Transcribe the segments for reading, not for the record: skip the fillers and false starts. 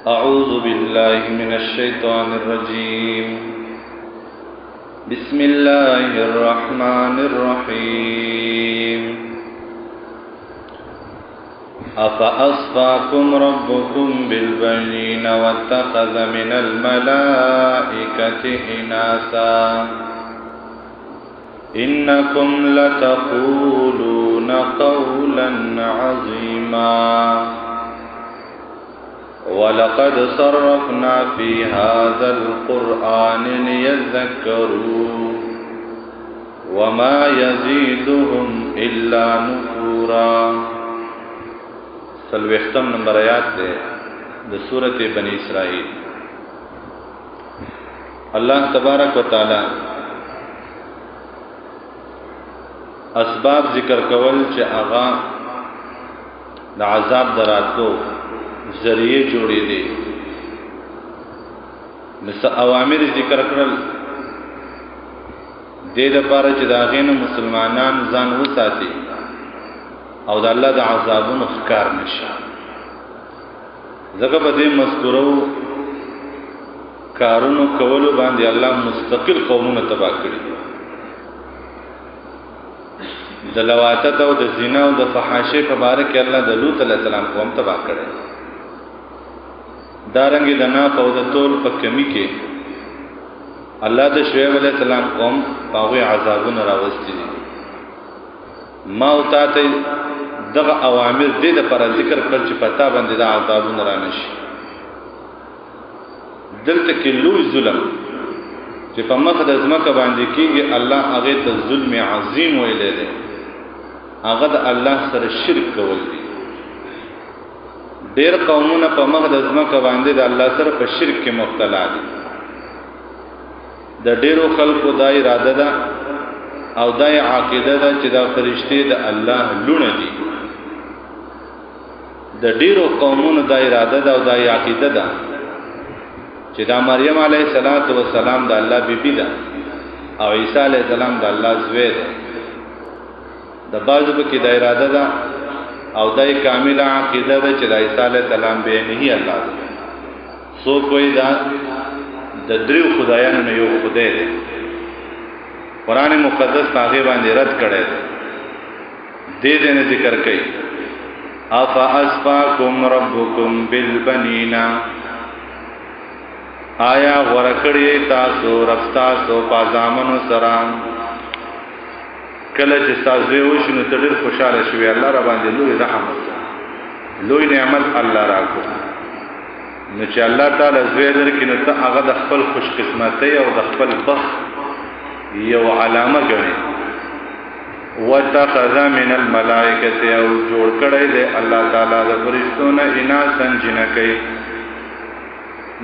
أعوذ بالله من الشيطان الرجيم بسم الله الرحمن الرحيم أفأصفاكم ربكم بالبنين واتخذ من الملائكة إناثا إنكم لتقولون قولا عظيما ولقد صرفنا في هذا القرآن ليذكروا وما يزيدهم إلا نفورا. سلوختم نمبر آیات دے د سورۃ بنی اسرائیل. اللہ تبارک و تعالی اسباب ذکر کول چې آغا د عذاب دراتو ذریعے جوړې دي. مثل اوامر ذکر کړل دې لپاره چې دا غینه مسلمانان ځان وساتي او د الله د عذابونو ښکار نشي. ځکه په دې مذکورو کارونو کولو باندې الله مستقل قومونه تباہ کړي. د لواتت او د زنا او د فحاشۍ په باره کې الله د لوط علیه السلام قوم تباہ کړي. دارنګ د ناف او د تول په کمی کې الله د شعیب علیه السلام قوم هغه عذابونه راوستي دي. ما او ته دغه اوامر دې د پر ذکر کړ چې پتا باندې د عذابونه را نشي. دلته کې لوی ظلم چې په مخ د ځمکه باندې کېږي الله هغه ته ظلم عظیم ویلې ده. هغه د الله سره شرک کول دي. ډېر قومونه په مخ د ځمکه باندې د الله سره په شرک کې مبتلا دي. د ډېرو خلکو دا اراده ده او دا عقیده ده چې دا فرشتي د الله لونه دي. د ډېرو قومونو دا اراده ده او دا عقیده ده چې دا مریم علیه السلام د الله بیبي ده او عیسی علیه السلام د الله زوی ده. د بعضو کې دا اراده ده او دای کامل عقیده ده چې د عیسی علیه السلام به نه هی الله ده. سو کوئی دا د دریو خدایانو نه یو خدای دی. قران مقدس هغه باندې رد کړی دی. دې نه ذکر کوي افاسفاکم ربکم بالبنین. آیا ورکړی تاسو رب تاسو پازامنو سره کله چې تاسو وښینو ته ډېر خوشاله شوي. الله را باندې لوی رحم لوی نعمت الله راکو. نو چې الله تعالی زوی درکې نو ته هغه د خپل خوش قسمتۍ او د خپل بخت یو علامه ګڼي. واتخذ من الملائکه او جوړ کړی دی الله تعالی د فرشتو نه اناسا جنکۍ.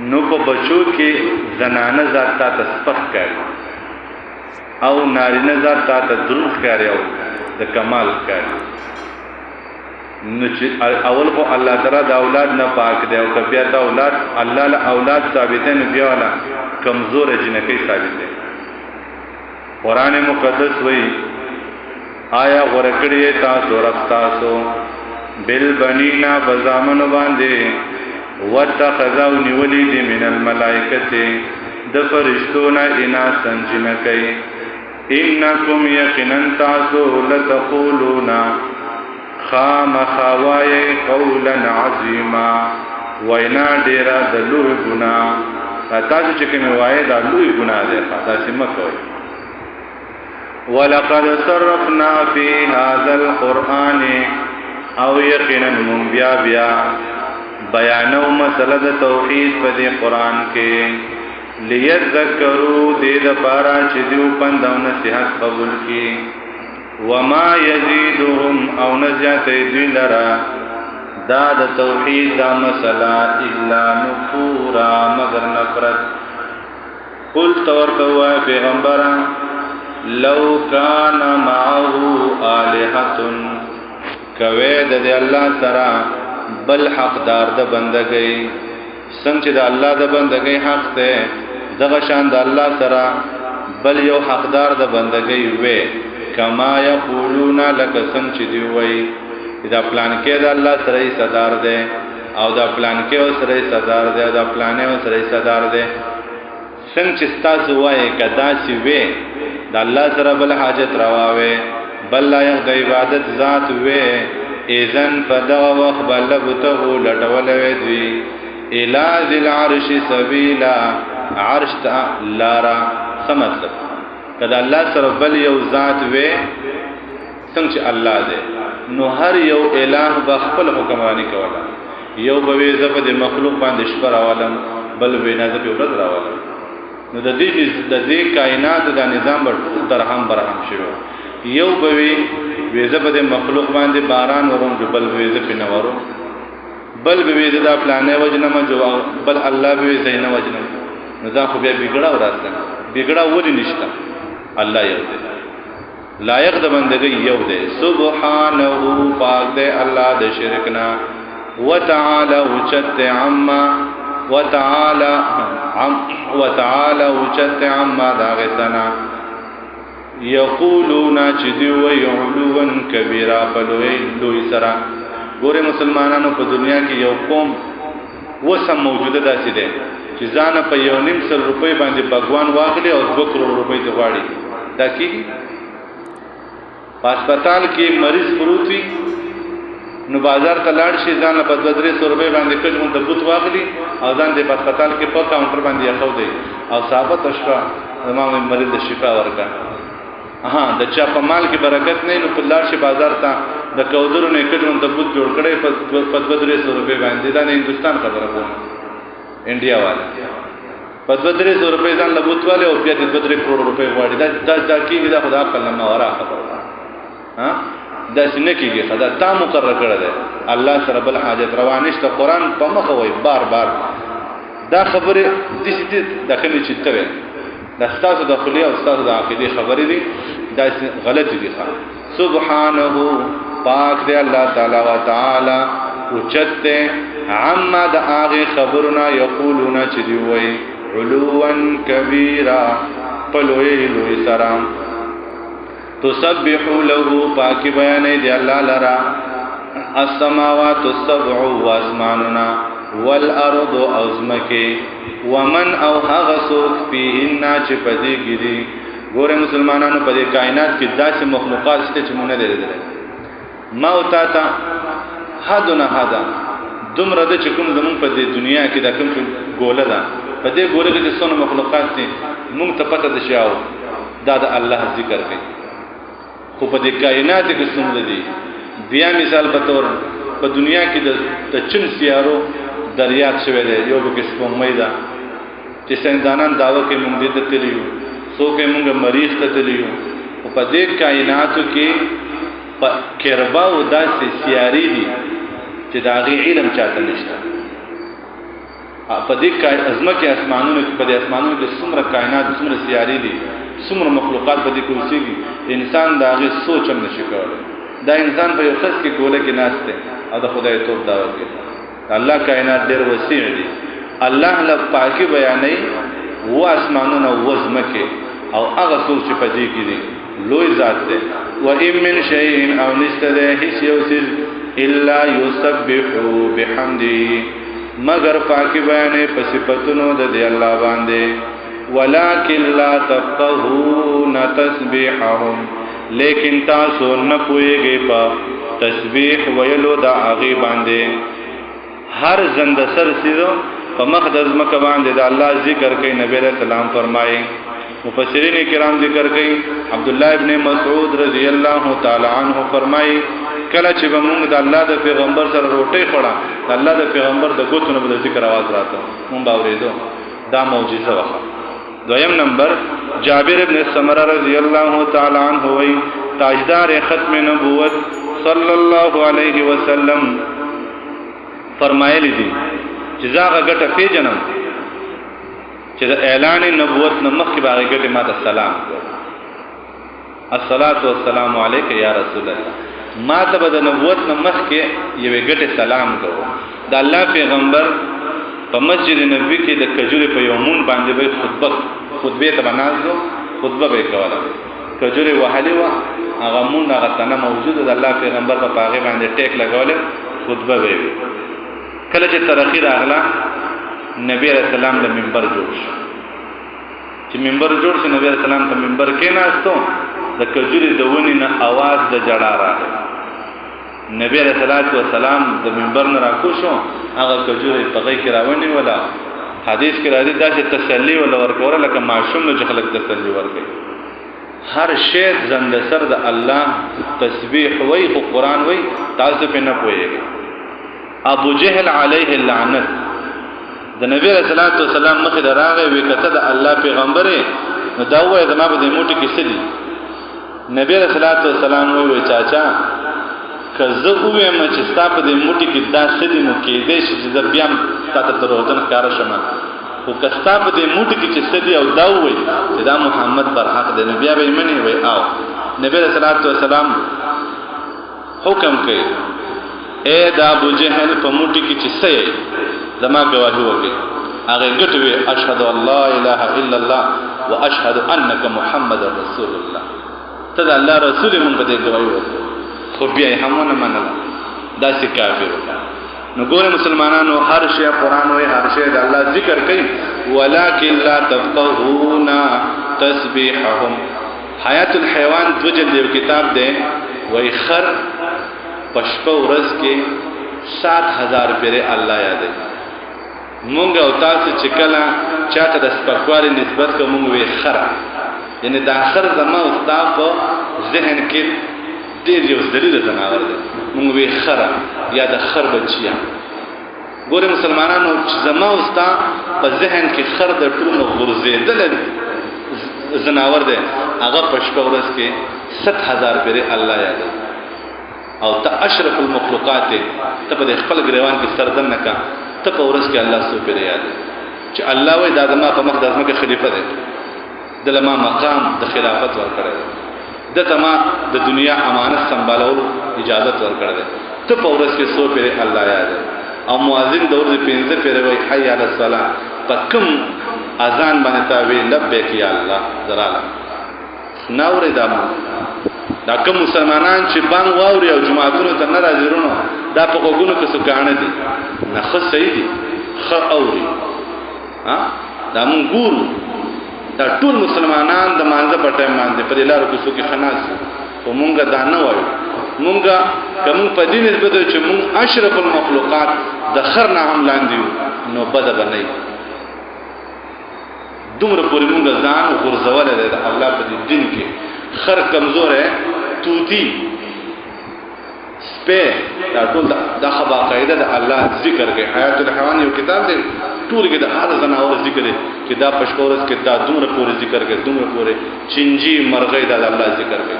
نو په بچو کې زنانه ذات ته سپک کوي او نارینه ذات ته دروغ کوي او د کمال کوي. نو چې اول خو الله تعالی د اولاد نه پاک دی او بیا د اولاد الله له اولاد ثابت نه بیا ولا کمزور جنکۍ ثابت دی. قران مقدس وایي آیا ورکړی تاسو رب تاسو بل بنینا بزامن باندې واتخذوا نیولی دی من الملائکه د فرشتو نه اناسا جنکۍ. انکم یقینا تاسو لتقولون خامخوای قولا عظیما وینا ډیرا د لوی ګناه. تاسو چې کوم وایي دا لوی ګناه دی تاسو مکوئ. ولقد صرفنا فی هذا القرآن او یقینا من بیا بیانو مسله د توحید په دې قران کې لیذکروا دې د پارا چې دیو پنداو نصیحت قبول کی. وما یزيدهم او نزیات دوی لرا دا د توحید دا مسله الا نفورا مگر نفرت. قل تورتوا پیغمبران لو کان معه الہۃ کوید د الله سره بل حقدار د بندګۍ. څنګه چې د الله د بندګۍ حق ته دغه شان د الله سره بل یو حقدار د بندګۍ وې. کما یقولون لک څنګه چې دی وای دا پلان کې د الله سره صدر ده او دا پلان کې او سره صدر دی دا پلان او سره صدر دی څنګه چې تاسو وایي کدا چې وې د الله سره بل حاجت رواوي بل لا د عبادت ذات وې اذن فدغ وخ بلبته لټولې دی الى ذل عرش سبیلا عرش تا لارا سمطلب کدا الله سره بل یو ذات وې څنګه چې الله دی نو هر یو الہ بخپل حکمرانی کولا یو به زبد مخلوق باندې شپر اولم بل به نه زبې ورځ راولم نو د دې کائنات د نظام درهم برهم شوی یو به زبد مخلوق باندې باران ورون بل به زبې نه ورو بل به دا پلانې وجنه جو بل الله به زینه وجنه نو دا خو بیا بګړه وراسته بګړه ولې نشته الله یو دی لایق د بندګۍ یو دی سبحانه پاک دی الله د شرکنا وتعالى وجت عما وتعالى وجت عما داغتنا یقولون چې دی وی علوا کبیره پلوی لوی سرا ګوره مسلمانانو په دنیا کې یو قوم وسم موجوده داسې ده چې ځان په 1.5 روپۍ باندې بګوان واغلي او 2 کروڑ روپۍ ته غواړي دا کیږي هسپتال کې مریض پروت وي نو بازار ته لاړ شي ځان په 200 روپۍ باندې کله د بوت واغلي او ځان د هسپتال کې په کاونټر باندې یخو دی او صاحب تشکا امام مریض د شفا ورکا د چا په مال کې برکت نه نو په لاړ شي بازار ته د کودرو نه کله د بوت جوړ کړي په 200 روپۍ باندې دا نه هندستان خبره کوم انډیا والا په 200 روپۍ ځان لبوت والے او بیا د 2 کروڑ روپۍ غواړي دا کیږي دا خدا په لمه ورا خبره دا څنګه کیږي خدا تا مقرر کړی دی الله سره بل حاجت روانشته قران په مخ وای بار دا خبره د دې داخلي چته وي دا ستاسو داخلي او ستاسو د عقیده خبرې دي دا غلط دي سبحانه پاک دی الله تعالی و تعالی اوچت عما د هغه خبرنا یقولون چې دی وای علوا کبیره پلوی لوی سلام تسبح له پاکی بیان دی الله لرا السماوات السبع واسماننا والارض ازمکی ومن او هغسوک فيهن چې پدې ګری ګوره مسلمانانو په دې کائنات کې داسې مخلوقات شته چې مونږ نه لري موت تا حدنا حدا دومره د چکم زمون په دې دنیا کې د کوم ګوله ده په دې ګوله کې د څونو مخلوقات دي مونږ ته پته ده شاو دا د الله ذکر کوي خو په دې کائنات کې څومره دي بیا مثال په تور په دنیا کې د چن سیارو دریات شوی دی یو به سپوږمۍ ده چې سندانان داوا کوي مونږ دې ته تللیو سو کې مونږ مریخ ته تللیو او په دې کائناتو کې په کربا او داسې سیاري دي چې دا غي علم چاته نشته په دې ازمکه اسمانونو کې په دې اسمانونو کې څومره کائنات څومره سیاري دي څومره مخلوقات په دې کې اوسېږي انسان دا غي سوچ هم نشي کولای دا انسان په یو خاص کې ګوله کې ناشته او د خدای توپ دعوت کوي الله کائنات ډېر وسیع دي الله له پاکي بیانې و اسمانونو وزمکه او هغه سوچ په دې کې دي لوی ذات ده و ان من شيء او نستده هیڅ یو څه الا يسبح بحمده مگر پاکي بیانې په صفاتونو د الله باندې ولكن لا تفقهون تسبيحهم لیکن تاسو نه پويږئ په تسبیح ویلو د هغه باندې هر زند سر سیدو په مقدس مکه باندې د الله ذکر کوي نبی رسول الله فرمایي مفسرین کرام ذکر کوي عبد الله ابن مسعود رضی الله تعالی عنہ فرمایي کله چې موږ د الله د پیغمبر سره روټي خوړه د الله د پیغمبر د ګوتونو په ذکر आवाज راته مونږ باورېدو دا معجزه وه دویم نمبر جابر ابن سمره رضی الله تعالی عنہ وی تاجدار ختم نبوت صلی الله علیه وسلم فرمایلی دي چې زاغه ګټه پیژنم چې د اعلان نبوت نه مخکې باغې ګټه ماته سلام الصلاۃ والسلام علیک یا رسول الله ما ته د نبوت نه مخکې یوه ګټه سلام کوو د الله پیغمبر په مسجد نبوي کې د کجوري په یومون باندې به خطبه ته بنازو خطبه به کوله کجوري وحالي وا هغه مون هغه تنه موجود د الله پیغمبر په پاغه باندې ټیک لګول خطبه به کله چې ترقی راغله نبی علیہ السلام د منبر جوړ شو چې منبر جوړ شو نبی علیہ السلام ته منبر کې ناستو د کجوري د ونی نه आवाज د جړا راغی نبی علیہ السلام د منبر نه راکوشو هغه کجوري په غي کې راونی ولا حدیث کې راځي دا چې تسلی ولا ورکوره لکه معصوم نه خلک تسلی ورکړي هر شی زنده سر د الله تسبیح وای او قران وای تاسو په نه پوهیږئ ابو جهل علیه اللعنت د نبی رسول الله صلی الله علیه وسلم مخه دراغه وی کته د الله پیغمبره نو دا وای زما په دې موټی کې سدي نبی رسول الله صلی الله علیه وسلم وی چاچا کزه وې ما چې ستاسو د موټی کې دا سدي نو کې دې چې د بیا تاسو ته وروتن کار شمه او کستا په دې موټی کې چې سدي او دا وای چې دا محمد برحق دی نبی به منی وای او نبی رسول الله صلی الله علیه وسلم حکم کوي اے دا ابو جهل په موټی کې چې سې زما گواهی وکړي هغه ګټوي اشهد الله اله الا الله واشهد انك محمد رسول الله ته دا الله رسول مونږ په دې گواهی وکړو خو بیا هم نه منل دا چې کافر نو ګوره مسلمانانو هر شی قران وای هر شی د الله ذکر کوي ولکن لا تفقهون تسبيحهم حیات الحيوان دوجل یو کتاب دی وای خر پشپو ورځ کې 7000 پیره الله یادې مونږ او تاسو چې کله چاته د سپکوالي نسبت کوم وی خره یعنی دا خر زما او تاسو ذهن کې ډېر یو ذلیل زناور دی مونږ وی خره یا د خر بچیا ګوره مسلمانانو چې زما او تاسو په ذهن کې خر د ټولو غرزیدل زناور دی هغه پښپو ورځ کې 7000 پیره الله یادې او ته اشرف المخلوقات ته په خپل ګریوان کې سردن نکا ته په ورځ کې الله سو پیری یاد چې الله وای دا زما په مخ د ازمکه خلیفہ دی د لما مقام د خلافت ورکړی د تما د دنیا امانت سنبالول اجازه ورکړی ته په ورځ کې سو پیری الله یاد او مؤذن د ورځې 15 پیری وای حي علی الصلاه پکم اذان باندې تا وی لبیک یا الله زراله ناوره دامه دا کوم مسلمانان چې بان واوري او جماعتونو ته ناراضي ورونو دا په وګونو کې سکانه دي نه خو صحیح دي خو اوري ها دا مونږ ګورو دا ټول مسلمانان د مانځه په ټیم باندې په لارو کې سو کې خناس او مونږ دا نه وایو مونږ کوم په دې نسبت چې مونږ اشرف المخلوقات د خر نه هم لاندې نو بد بنئ دومره پورې مونږ ځان ورزول دي د الله په دین کې خر کمزور ہے توتی سپه دا ټول دا خبا قاعده د الله ذکر کې حیات الحيوان یو کتاب دی ټول کې د هر زناور ذکر دی چې دا پښکورس کې دا دومره پورې ذکر کې دومره پورې چنجي مرغې د الله ذکر کې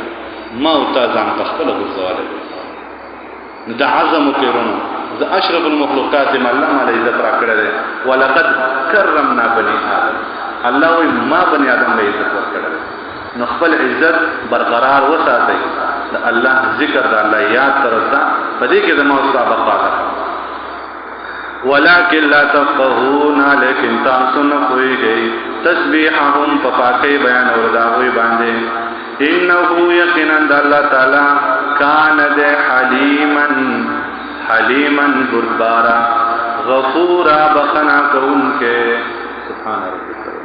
ما او تا ځان په خپل ورزواله دا عظم کړونو د اشرف المخلوقات الله علی عزت را کړی دی ولقد کرمنا بني آدم الله وی ما بني آدم له عزت ورکړی نو خپل عزت برقرار وساتئ د الله ذکر د الله یاد ترسا پدې کې زموږ صحابه قاله ولکن لا تفقهون لیکن تاسو نه کوئ تسبیحهم پاکي بیان اور دا وی باندې انه یقینا الله تعالی کان د حلیما بردبارا غفورا بخنا کون کے سبحان ربک